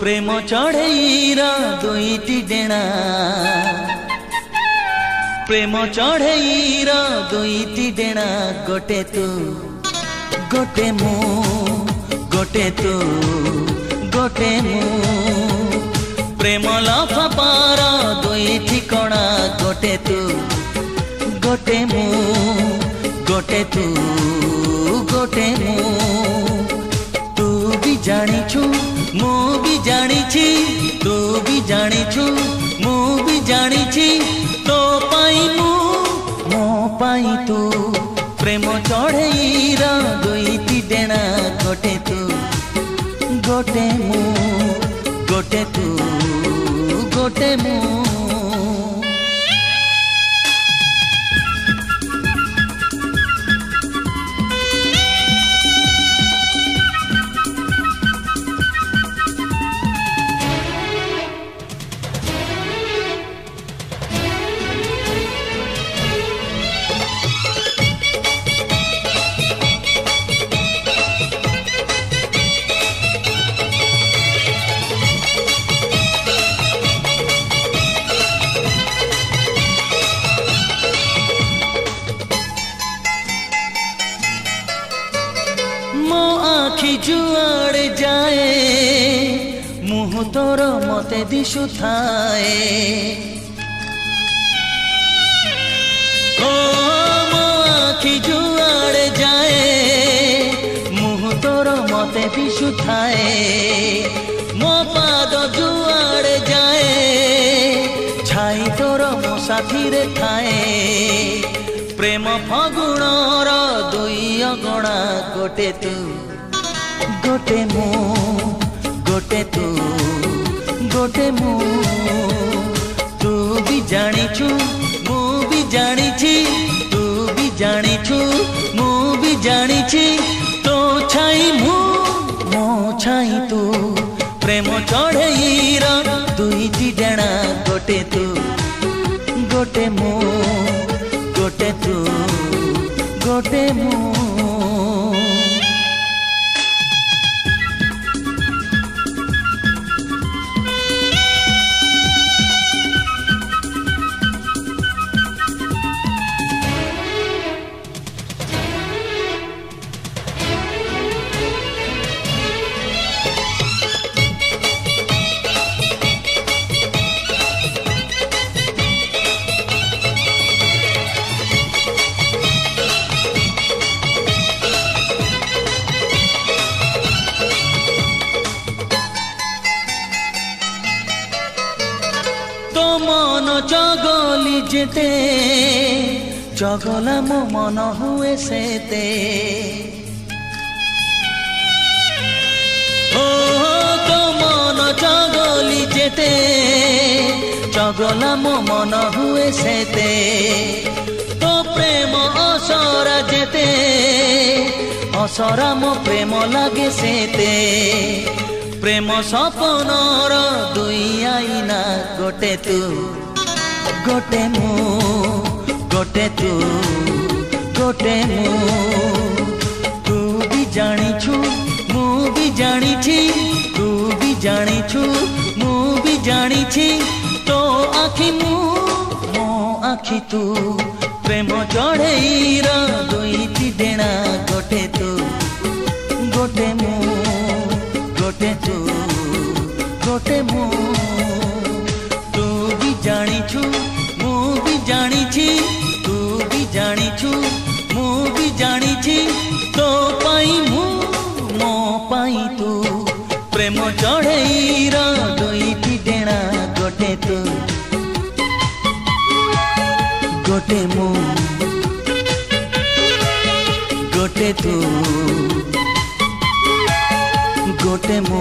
प्रेम चढ़ेईर दुईटी डेणा प्रेम चढ़ेईर दुईटी डेणा गोटे तू गोटे मु गोटे तू गोटे मु प्रेम लफापार दुई ठिकणा गोटे तू गोटे मु गोटे तू गोटे मु तू भी जानिछु मु भी जानिछि तू भी जानिछु मु भी जानिछि तो पाई मु मो पाई तू प्रेम चढ़ेईर दुईटी डेणा गोटे तू गोटे मु गोटे तू गोटे मु आखि जुआड़े जाए मुह तोर मते दिशु थाए ओ मो आखि जुआड़े जाए मुह तोर मते दिशु थाए मो पाद जुआड़े जाए छाई तोर मो साथी रे थाए प्रेम फगुणर दुई अगणा गोटे तू गोटे मु गोटे तू गोटे मु तू भी जानिछु मु भी जानिछि तू भी जानिछु मु भी जानिछि तो छाई मु मो छाई तू प्रेम चढ़ेईर दुईटी डेणा गोटे तू गोटे मु गोटे तू गोटे मु तो मन जगली जेते जगला मो मन हुए सेते ओ तो मन जगली जेते जगला मो मन हुए सेते तो प्रेम असरा जेते असरा मो प्रेम लागे सेते प्रेम सपनर दुई आईना गोटे तू गोटे मु गोटे तू गोटे मु तू भी जानिछु मु भी जानिछि तू भी जानिछु मु भी जानिछि तो आखि मु मो आखि तू प्रेम चढ़ेईर दुईटी डेणा गोटे तू गोटे मु गोटे तू गोटे मु तू भी जानिछु मु भी जानिछि तू भी जानिछु मु भी जानिछि तो पाई मु मो पाई तू प्रेम चढ़ेईर दुईटी डेणा गोटे तू गोटे मु गोटे तू गोटे मु।